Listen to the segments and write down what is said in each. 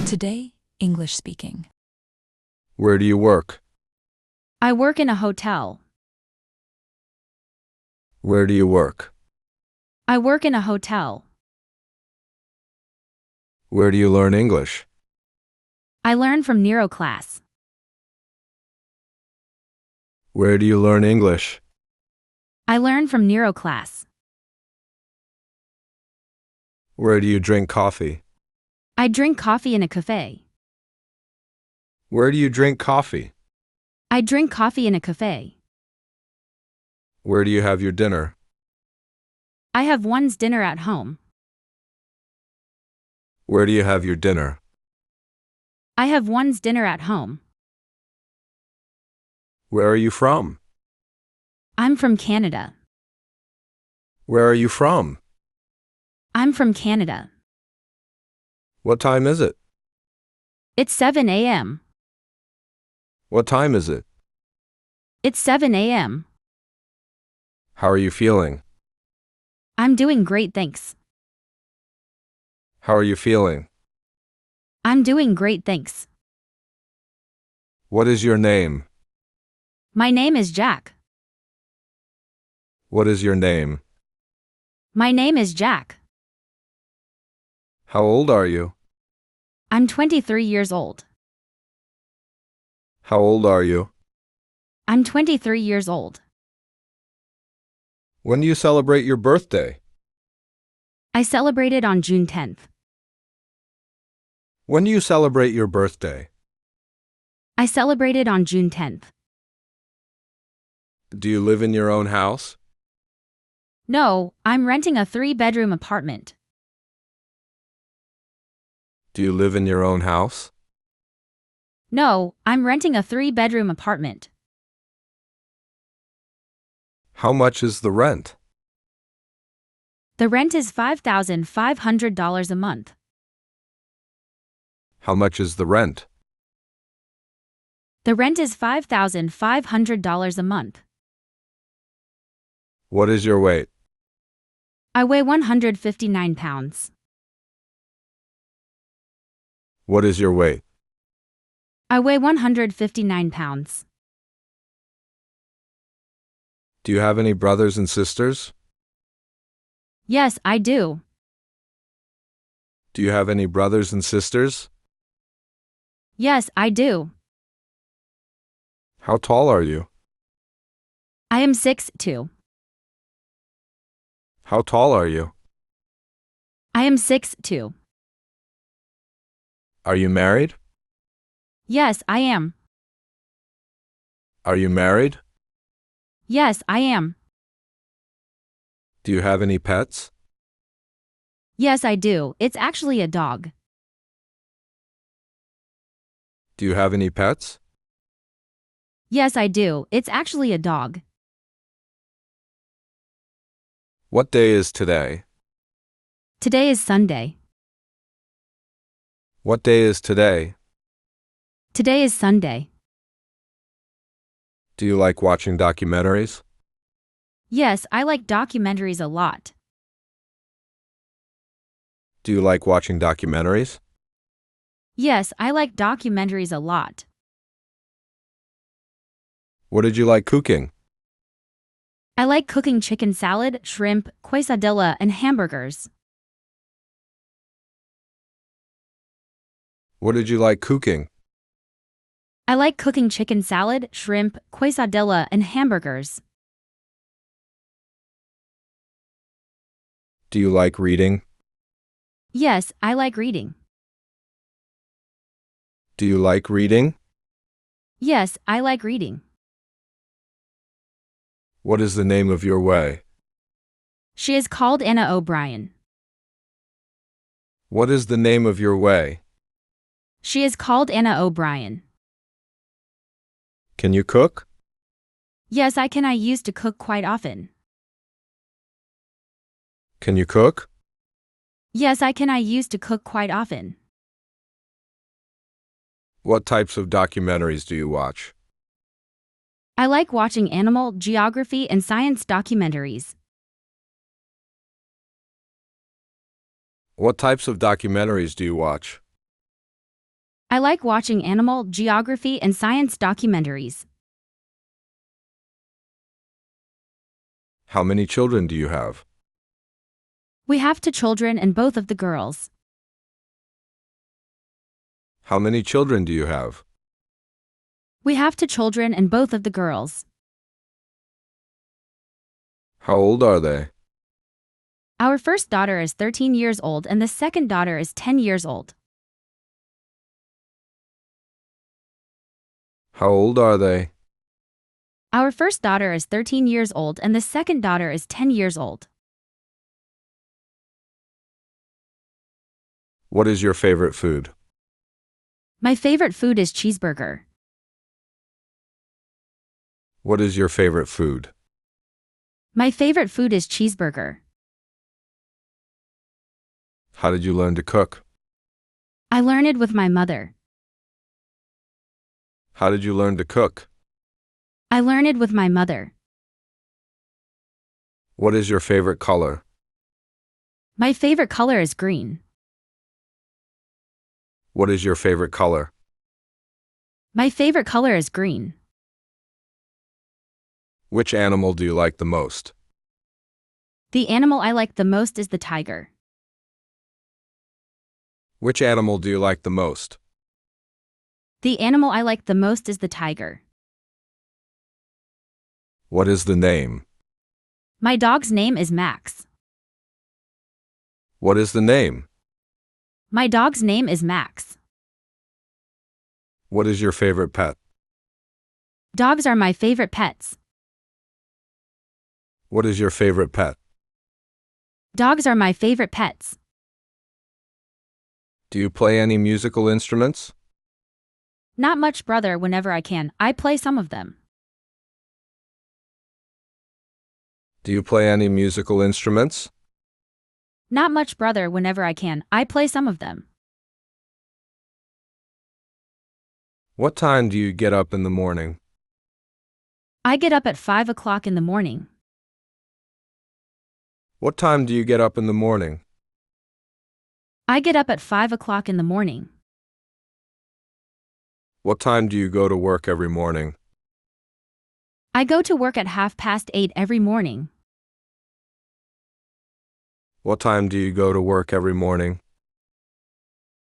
Today, English speaking. Where do you work? I work in a hotel. Where do you work? I work in a hotel. Where do you learn English? I learn from Nero class. Where do you learn English? I learn from Nero class. Where do you drink coffee? I drink coffee in a cafe. Where do you drink coffee? I drink coffee in a cafe. Where do you have your dinner? I have one's dinner at home. Where do you have your dinner? I have one's dinner at home. Where are you from? I'm from Canada. Where are you from? I'm from Canada. What time is it? It's 7 a.m. What time is it? It's 7 a.m. How are you feeling? I'm doing great, thanks. How are you feeling? I'm doing great, thanks. What is your name? My name is Jack. What is your name? My name is Jack. How old are you? I'm 23 years old. How old are you? I'm 23 years old. When do you celebrate your birthday? I celebrated on June 10th. When do you celebrate your birthday? I celebrated on June 10th. Do you live in your own house? No, I'm renting a 3-bedroom apartment. Do you live in your own house? No, I'm renting a 3-bedroom apartment. How much is the rent? The rent is $5,500 a month. How much is the rent? The rent is $5,500 a month. What is your weight? I weigh 159 pounds. What is your weight? I weigh 159 pounds. Do you have any brothers and sisters? Yes, I do. Do you have any brothers and sisters? Yes, I do. How tall are you? I am 6'2". How tall are you? I am 6'2". Are you married? Yes, I am. Are you married? Yes, I am. Do you have any pets? Yes, I do. It's actually a dog. Do you have any pets? Yes, I do. It's actually a dog. What day is today? Today is Sunday. What day is today? Today is Sunday. Do you like watching documentaries? Yes, I like documentaries a lot. Do you like watching documentaries? Yes, I like documentaries a lot. What did you like cooking? I like cooking chicken salad, shrimp, quesadilla, and hamburgers. What did you like cooking? I like cooking chicken salad, shrimp, quesadilla, and hamburgers. Do you like reading? Yes, I like reading. Do you like reading? Yes, I like reading. What is the name of your way? She is called Anna O'Brien. What is the name of your way? She is called Anna O'Brien. Can you cook? Yes, I can. I used to cook quite often. Can you cook? Yes, I can. I used to cook quite often. What types of documentaries do you watch? I like watching animal, geography, and science documentaries. What types of documentaries do you watch? I like watching animal, geography, and science documentaries. How many children do you have? We have 2 children and both of the girls. How many children do you have? We have 2 children and both of the girls. How old are they? Our first daughter is 13 years old and the second daughter is 10 years old. How old are they? Our first daughter is 13 years old and the second daughter is 10 years old. What is your favorite food? My favorite food is cheeseburger. What is your favorite food? My favorite food is cheeseburger. How did you learn to cook? I learned it with my mother. How did you learn to cook? I learned it with my mother. What is your favorite color? My favorite color is green. What is your favorite color? My favorite color is green. Which animal do you like the most? The animal I like the most is the tiger. Which animal do you like the most? The animal I like the most is the tiger. What is the name? My dog's name is Max. What is the name? My dog's name is Max. What is your favorite pet? Dogs are my favorite pets. What is your favorite pet? Dogs are my favorite pets. Do you play any musical instruments? Not much, brother. Whenever I can, I play some of them. Do you play any musical instruments? Not much, brother. Whenever I can, I play some of them. What time do you get up in the morning? I get up at 5 o'clock in the morning. What time do you get up in the morning? I get up at 5 o'clock in the morning. What time do you go to work every morning? I go to work at 8:30 every morning. What time do you go to work every morning?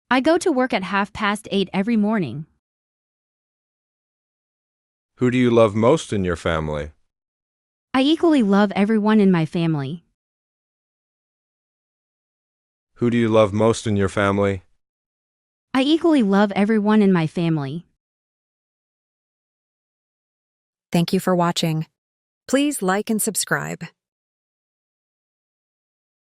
I go to work at 8:30 every morning. Who do you love most in your family? I equally love everyone in my family. Who do you love most in your family? I equally love everyone in my family. Thank you for watching. Please like and subscribe.